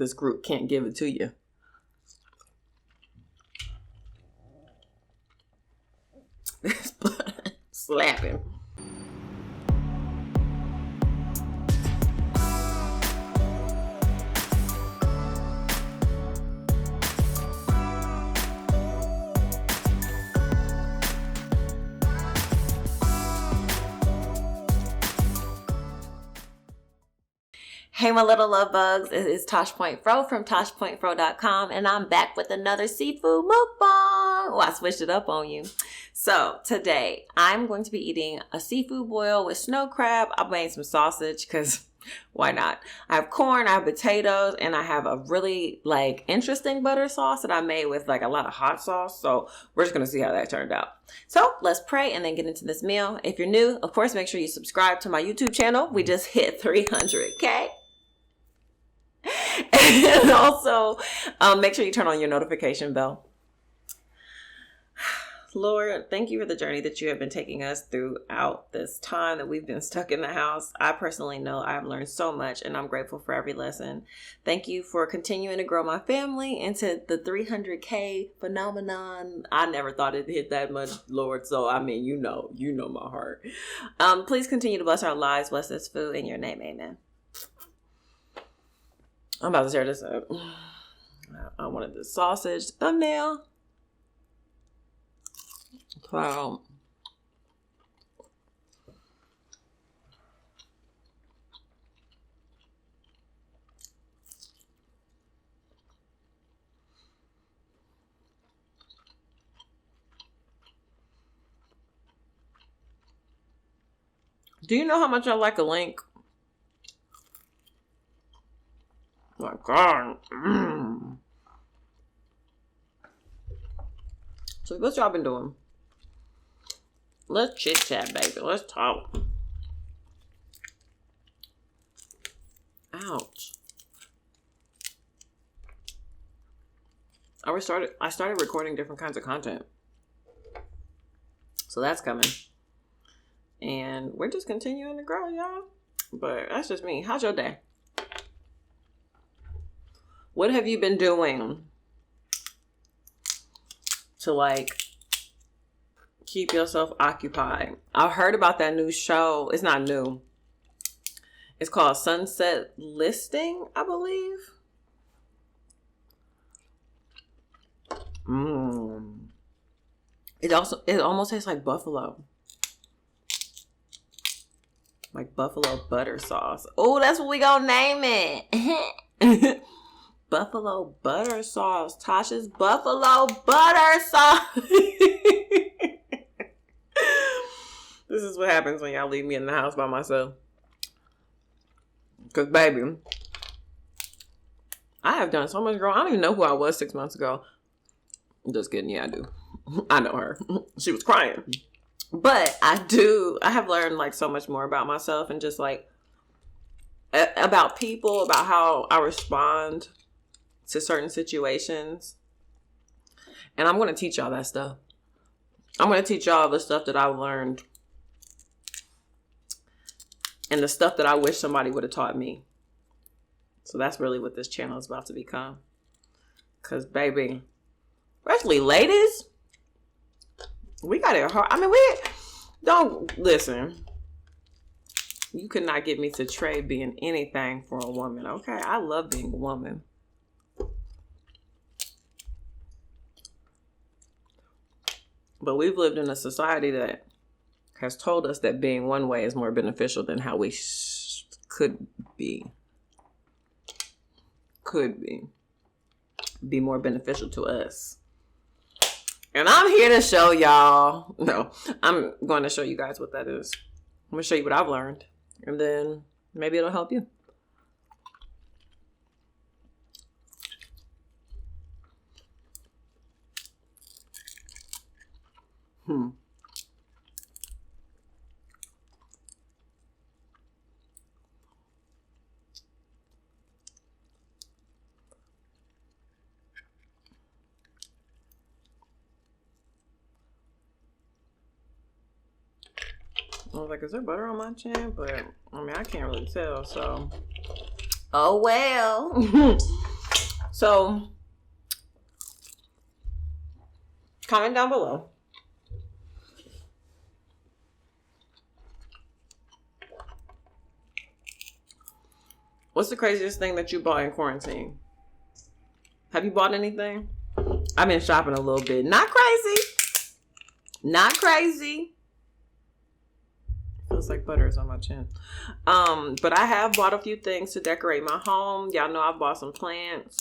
this group can't give it to you. This butt slapping. Hey, my little love bugs. It is ToshPointFro from ToshPointFro.com, and I'm back with another seafood mukbang. Oh, I switched it up on you. So today, I'm going to be eating a seafood boil with snow crab. I made some sausage because why not? I have corn, I have potatoes, and I have a really interesting butter sauce that I made with a lot of hot sauce. So we're just going to see how that turned out. So let's pray and then get into this meal. If you're new, of course, make sure you subscribe to my YouTube channel. We just hit 300K. And also, make sure you turn on your notification bell. Lord, thank you for the journey that you have been taking us throughout this time that we've been stuck in the house. I personally know I've learned so much, and I'm grateful for every lesson. Thank you for continuing to grow my family into the 300K phenomenon. I never thought it'd hit that much, Lord. So, I mean, you know my heart. Please continue to bless our lives. Bless this food in your name. Amen. I'm about to tear this up. I wanted the sausage thumbnail. So, do you know how much I like a link? Oh my God. So what y'all been doing? Let's chit chat, baby. Let's talk. Ouch. I started recording different kinds of content. So that's coming. And we're just continuing to grow, y'all. But that's just me. How's your day? What have you been doing to keep yourself occupied? I've heard about that new show. It's not new. It's called Sunset Listing, I believe. It almost tastes like buffalo. Like buffalo butter sauce. Oh, that's what we gonna name it. Buffalo butter sauce. Tosh's buffalo butter sauce. This is what happens when y'all leave me in the house by myself. Because, baby, I have done so much growing. I don't even know who I was 6 months ago. I'm just kidding. Yeah, I do. I know her. She was crying. But I have learned so much more about myself and just about people, about how I respond to certain situations. And I'm going to teach y'all that stuff. I'm going to teach y'all the stuff that I've learned and the stuff that I wish somebody would have taught me. So that's really what this channel is about to become. Because, baby, especially ladies, we got it hard. I mean, don't listen. You could not get me to trade being anything for a woman, okay? I love being a woman. But we've lived in a society that has told us that being one way is more beneficial than how we could be. Could be more beneficial to us. And I'm here to show y'all. No, I'm going to show you guys what that is. I'm going to show you what I've learned. And then maybe it'll help you. I was like, is there butter on my chin? But, I mean, I can't really tell, so. Oh, well. So comment down below. What's the craziest thing that you bought in quarantine? Have you bought anything? I've been shopping a little bit. Not crazy. Not crazy. Feels like butter is on my chin. But I have bought a few things to decorate my home. Y'all know I bought some plants.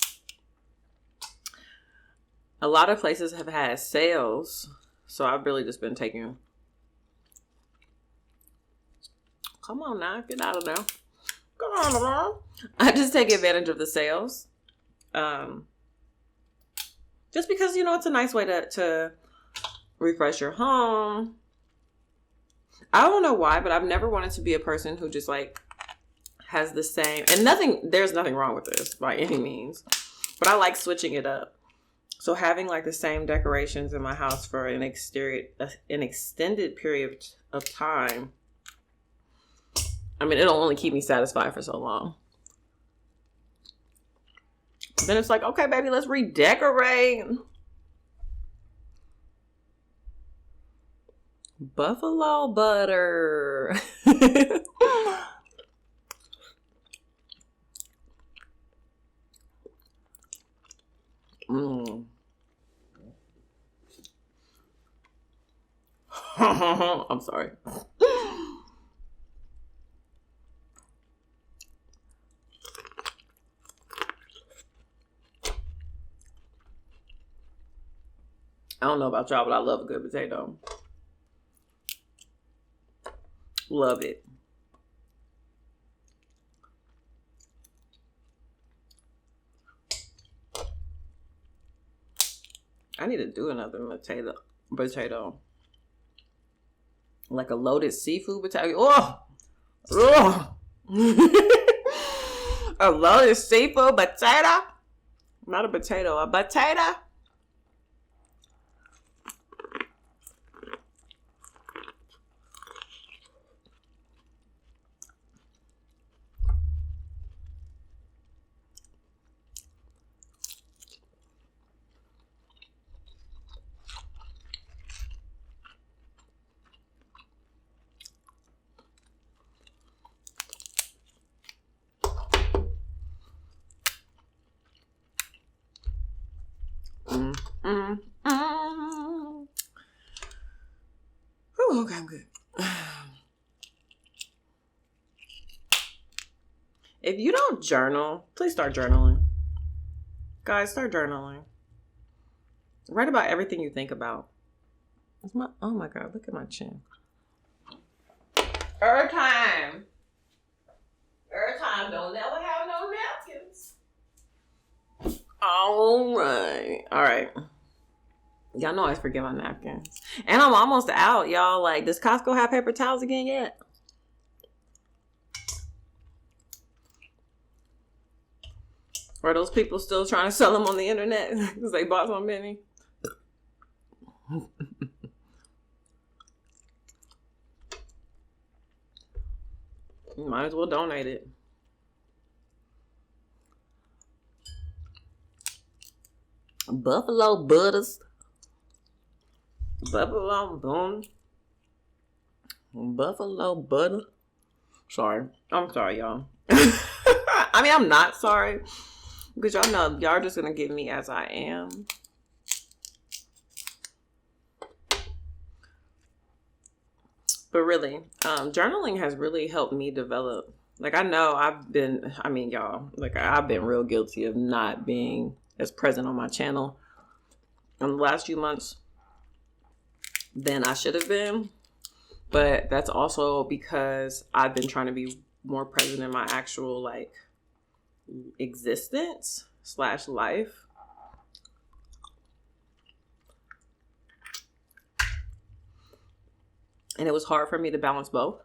A lot of places have had sales. So I've really just been taking... Come on now. Get out of there. Come on, Mom. I just take advantage of the sales. Just because, you know, it's a nice way to refresh your home. I don't know why, but I've never wanted to be a person who just like has the same, and there's nothing wrong with this by any means, but I like switching it up. So having like the same decorations in my house for an extended period of time, I mean, it'll only keep me satisfied for so long. Then it's like, okay, baby, let's redecorate. Buffalo butter. I'm sorry. I don't know about y'all, but I love a good potato. Love it. I need to do another potato. Like a loaded seafood potato. Oh! Oh! A loaded seafood potato? Not a potato, a potato. Ooh, okay, I'm good. If you don't journal, please start journaling. Guys, start journaling. Write about everything you think about. Oh my God, look at my chin. Every time, don't never have no napkins. All right. Y'all know I forget my napkins. And I'm almost out, y'all. Like, does Costco have paper towels again yet? Are those people still trying to sell them on the internet because they bought so many? You might as well donate it. Buffalo butters. Buffalo butter. Sorry. I'm sorry, y'all. I mean, I'm not sorry. Because y'all know, y'all just going to get me as I am. But really, journaling has really helped me develop. Like, I know I've been real guilty of not being as present on my channel in the last few months than I should have been. But that's also because I've been trying to be more present in my actual, like, existence / life. And it was hard for me to balance both.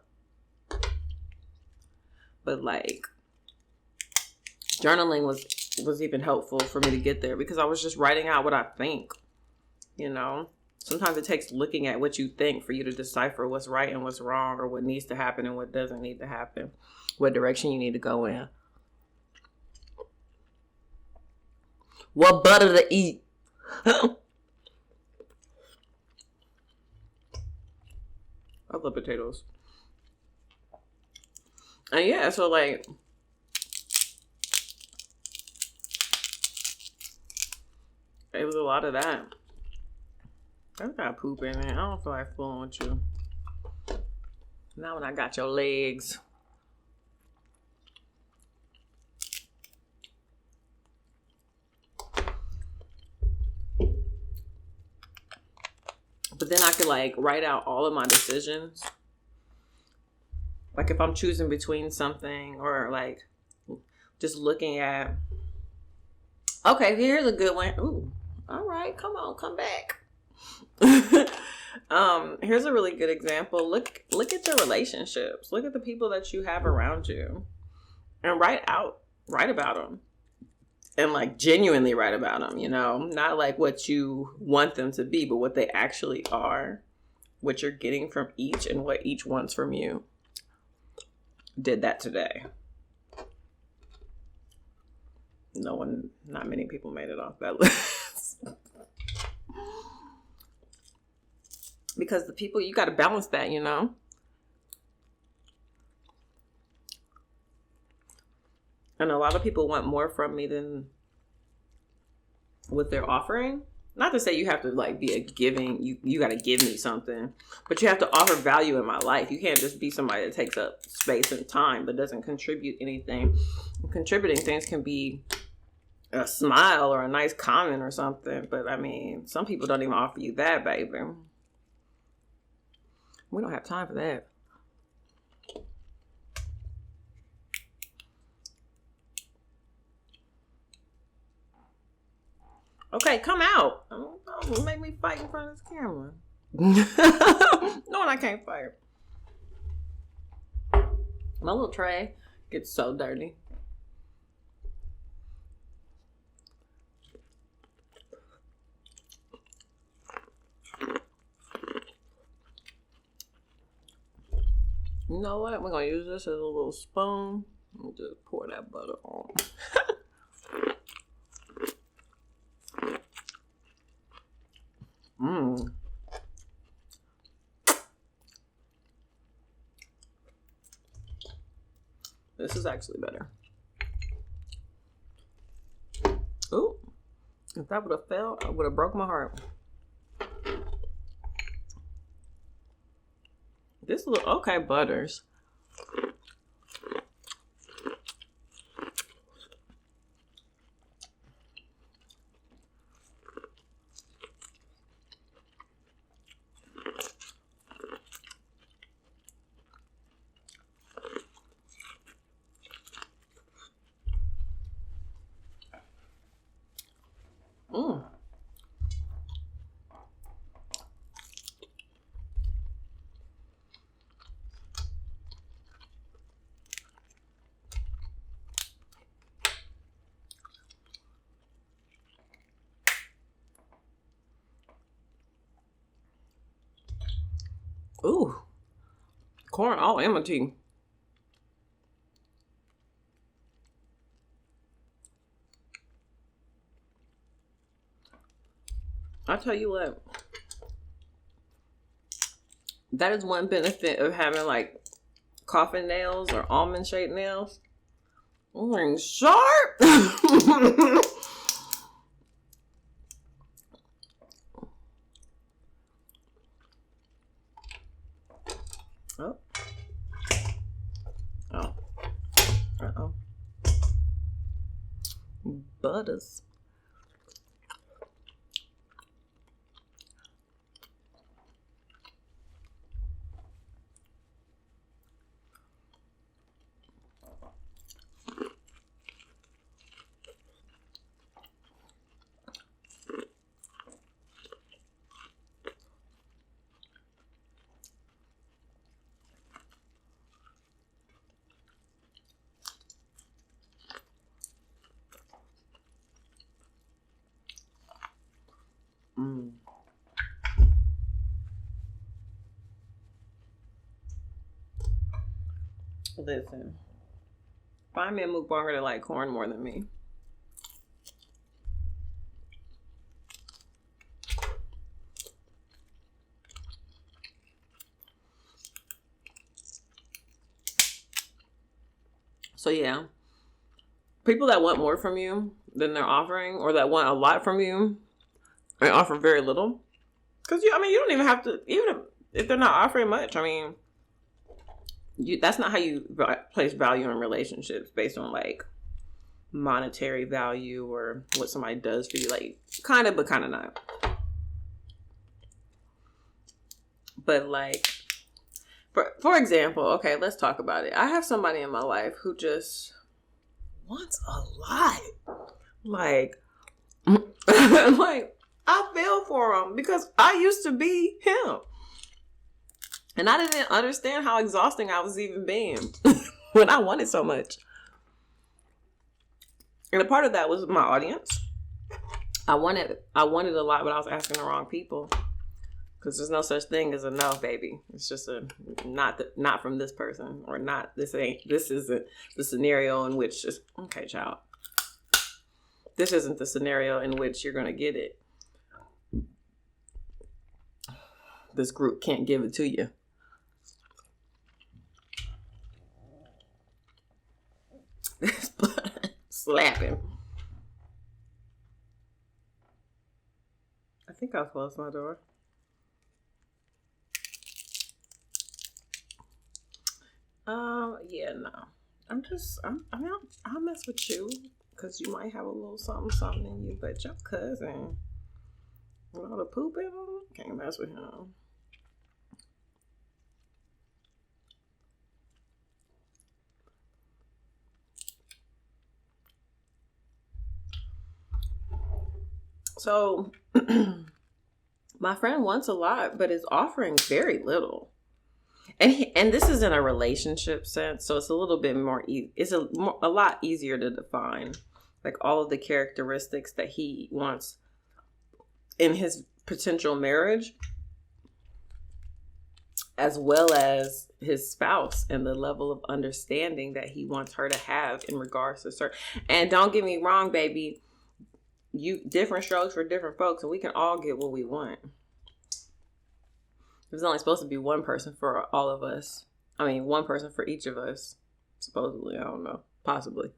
But like, journaling was even helpful for me to get there because I was just writing out what I think, you know. Sometimes it takes looking at what you think for you to decipher what's right and what's wrong, or what needs to happen and what doesn't need to happen, what direction you need to go in. What butter to eat? I love potatoes. And yeah, so like, it was a lot of that. I got poop in it. I don't feel like fooling with you. Not when I got your legs. But then I could like write out all of my decisions. Like if I'm choosing between something or like just looking at, okay, here's a good one. Ooh, all right, come on, come back. Here's a really good example. Look at your relationships. Look at the people that you have around you and write about them. And like genuinely write about them, you know, not like what you want them to be, but what they actually are, what you're getting from each and what each wants from you. Did that today. Not many people made it off that list. Because the people, you got to balance that, you know. And a lot of people want more from me than what they're offering. Not to say you have to like be a giving, you got to give me something, but you have to offer value in my life. You can't just be somebody that takes up space and time but doesn't contribute anything. Contributing things can be a smile or a nice comment or something, but I mean, some people don't even offer you that, baby. We don't have time for that. Okay, come out. Don't make me fight in front of this camera. Knowing I can't fight. My little tray gets so dirty. You know what? We're going to use this as a little spoon. We'll just pour that butter on. Mmm. This is actually better. Ooh. If that would have fell, I would have broke my heart. This look okay, butters. Mmm. Ooh. Corn all in my teeth. I'll tell you what. That is one benefit of having like coffin nails or almond shaped nails. Mm, sharp. Oh. Oh. Uh-oh. Butters. Mm. Listen, find me a mukbanger that like corn more than me. So yeah, people that want more from you than they're offering, or that want a lot from you and offer very little. Because you don't even have to, even if they're not offering much. I mean, that's not how you place value in relationships, based on like monetary value or what somebody does for you. Like, kind of, but kind of not. But like, for example, okay, let's talk about it. I have somebody in my life who just wants a lot. Like, like, I feel for him because I used to be him. And I didn't understand how exhausting I was even being when I wanted so much. And a part of that was my audience. I wanted a lot, but I was asking the wrong people. Because there's no such thing as a no, baby. It's just a not from this person, or not this isn't the scenario in which okay, child. This isn't the scenario in which you're gonna get it. This group can't give it to you. Slapping. I think I'll close my door. Yeah, no. I'll mess with you because you might have a little something in you, but your cousin, with all the poop in him, can't mess with him. So, my friend wants a lot, but is offering very little. And this is in a relationship sense, so it's a little bit more. It's a lot easier to define, like all of the characteristics that he wants in his potential marriage, as well as his spouse, and the level of understanding that he wants her to have in regards to certain. And don't get me wrong, baby, you different strokes for different folks, and we can all get what we want. There's only supposed to be one person for all of us. I mean, one person for each of us. Supposedly, I don't know. Possibly.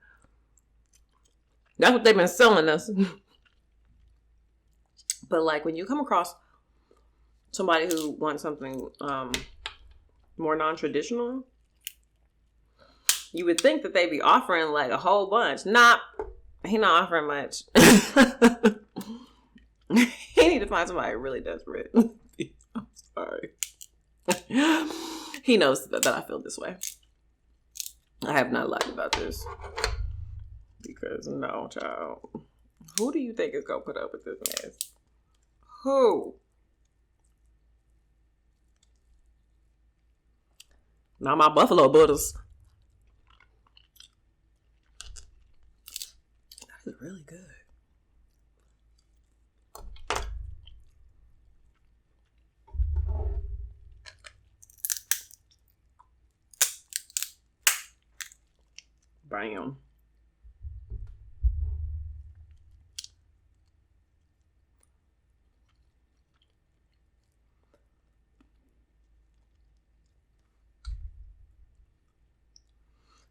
That's what they've been selling us. But like, when you come across somebody who wants something more non-traditional, you would think that they'd be offering like a whole bunch. Nah, he not offering much. He need to find somebody really desperate. I'm sorry. He knows that I feel this way. I have not lied about this. Because no, child. Who do you think is going to put up with this mess? Who? Not my Buffalo Buddhas. That is really good. Bam.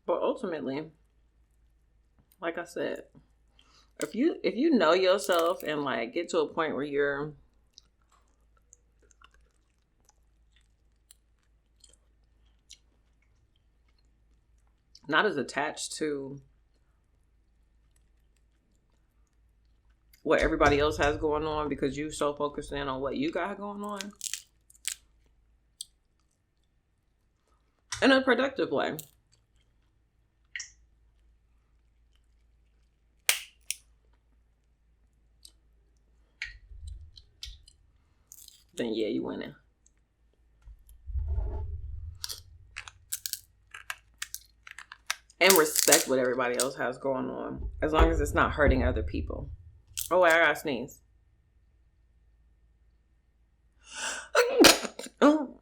But ultimately, like I said, if you know yourself and like get to a point where you're not as attached to what everybody else has going on, because you so focused in on what you got going on in a productive way. Then yeah, you winning. And respect what everybody else has going on, as long as it's not hurting other people. Oh, wait, I gotta sneeze. Oh.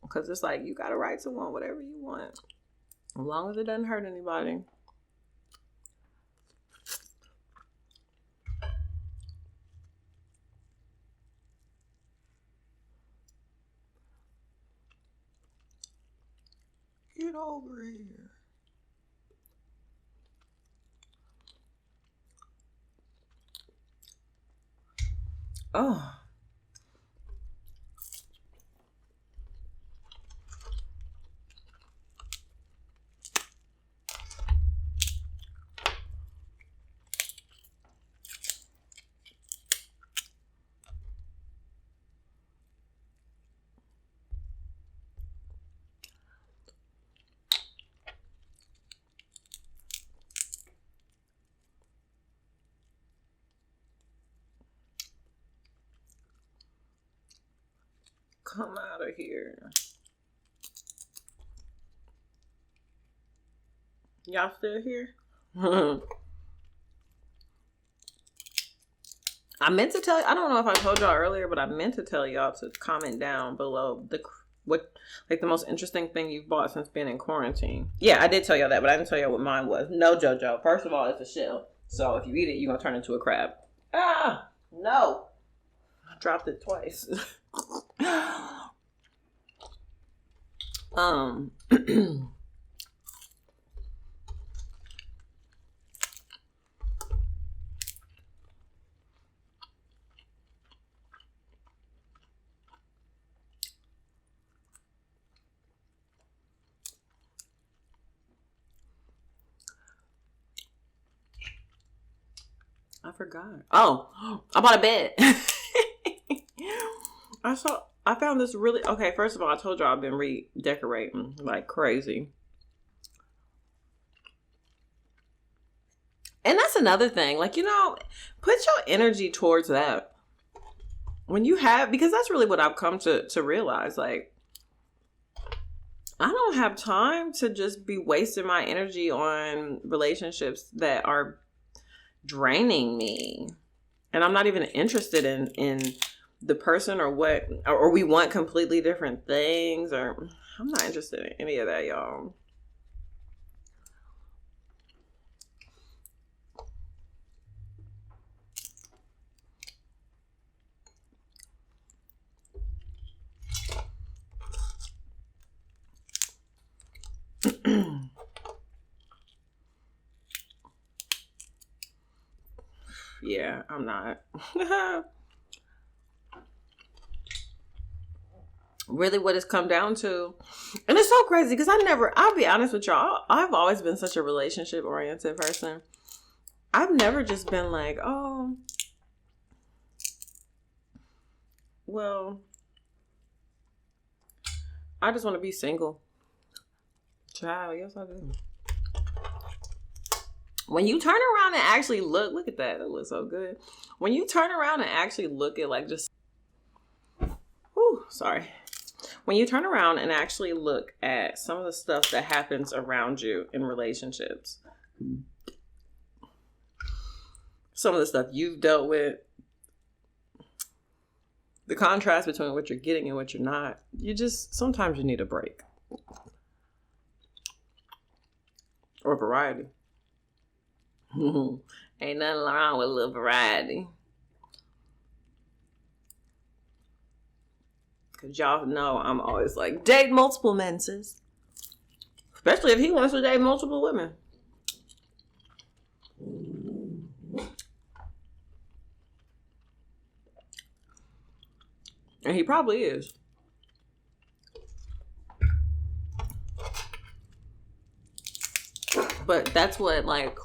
Because it's like, you got a right to want whatever you want, as long as it doesn't hurt anybody. Get over here. Oh. Come out of here. Y'all still here? I meant to tell you, I don't know if I told y'all earlier, but I meant to tell y'all to comment down below what like the most interesting thing you've bought since being in quarantine. Yeah, I did tell y'all that, but I didn't tell y'all what mine was. No, JoJo. First of all, it's a shell. So if you eat it, you're gonna turn into a crab. Ah, no. I dropped it twice. I forgot. Oh, I bought a bed. I found this really, okay, first of all, I told y'all I've been redecorating like crazy. And that's another thing. Like, you know, put your energy towards that. When you have, because that's really what I've come to realize. Like, I don't have time to just be wasting my energy on relationships that are draining me. And I'm not even interested in the person or what, or we want completely different things, or I'm not interested in any of that, y'all. Yeah, I'm not. Really what it's come down to. And it's so crazy because I'll be honest with y'all, I've always been such a relationship oriented person. I've never just been like, oh, well, I just want to be single. Child, yes I do. When you turn around and actually look at that. It looks so good. When you turn around and actually look at like just, whew, sorry. When you turn around and actually look at some of the stuff that happens around you in relationships, some of the stuff you've dealt with, the contrast between what you're getting and what you're not, sometimes you need a break. Or variety. Ain't nothing wrong with a little variety. Because y'all know I'm always like, date multiple men, sis. Especially if he wants to date multiple women. And he probably is. But that's what, like,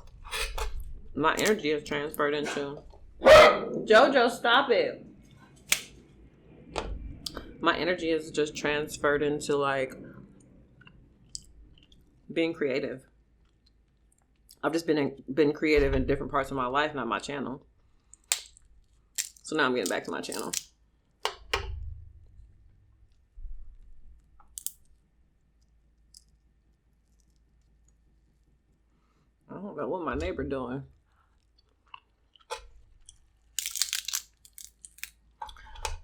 my energy is transferred into. JoJo, stop it. My energy is just transferred into, like, being creative. I've just been creative in different parts of my life, not my channel. So now I'm getting back to my channel. I don't know what my neighbor doing.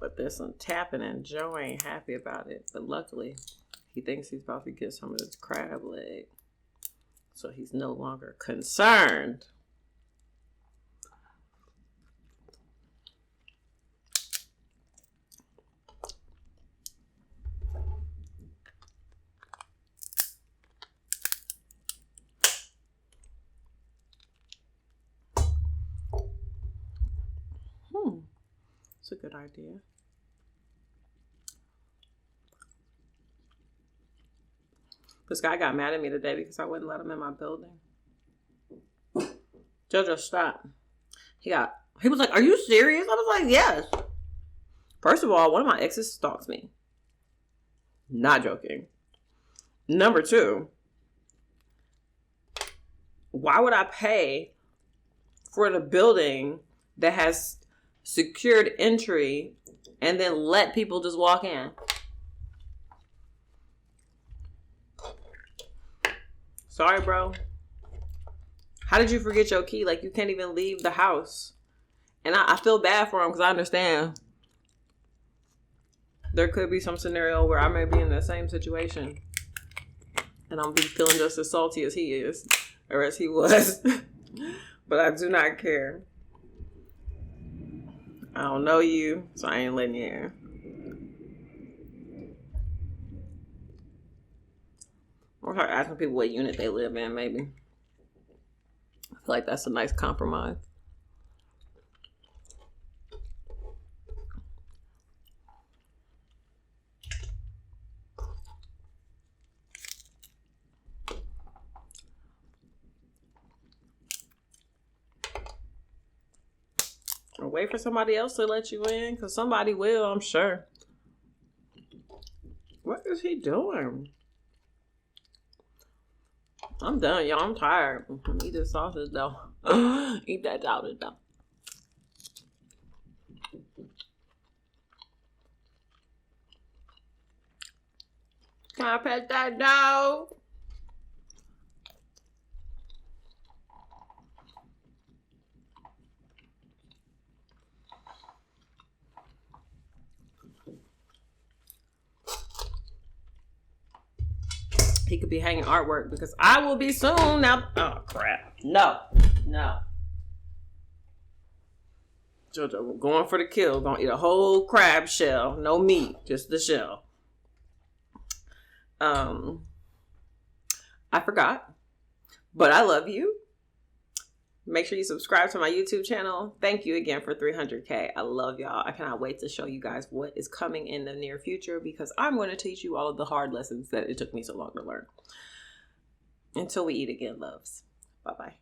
But there's some tapping and Joe ain't happy about it. But luckily, he thinks he's about to get some of this crab leg. So he's no longer concerned. good idea. This guy got mad at me today because I wouldn't let him in my building. Jojo, stop. He was like, are you serious? I was like, yes. First of all, one of my exes stalks me. Not joking. Number two, why would I pay for the building that has secured entry and then let people just walk in? Sorry, bro. How did you forget your key? Like, you can't even leave the house. And I feel bad for him because I understand. There could be some scenario where I may be in the same situation. And I'm be feeling just as salty as he is. Or as he was. But I do not care. I don't know you, so I ain't letting you in. I'll start asking people what unit they live in, maybe. I feel like that's a nice compromise. Or wait for somebody else to let you in, because somebody will, I'm sure. What is he doing? I'm done, y'all. I'm tired. Eat this sausage, though. Eat that sausage, though. Can I pet that dog? He could be hanging artwork because I will be soon. Now, oh crap! No. Jojo, going for the kill. Gonna eat a whole crab shell, no meat, just the shell. I forgot, but I love you. Make sure you subscribe to my YouTube channel. Thank you again for 300K. I love y'all. I cannot wait to show you guys what is coming in the near future because I'm going to teach you all of the hard lessons that it took me so long to learn. Until we eat again, loves. Bye-bye.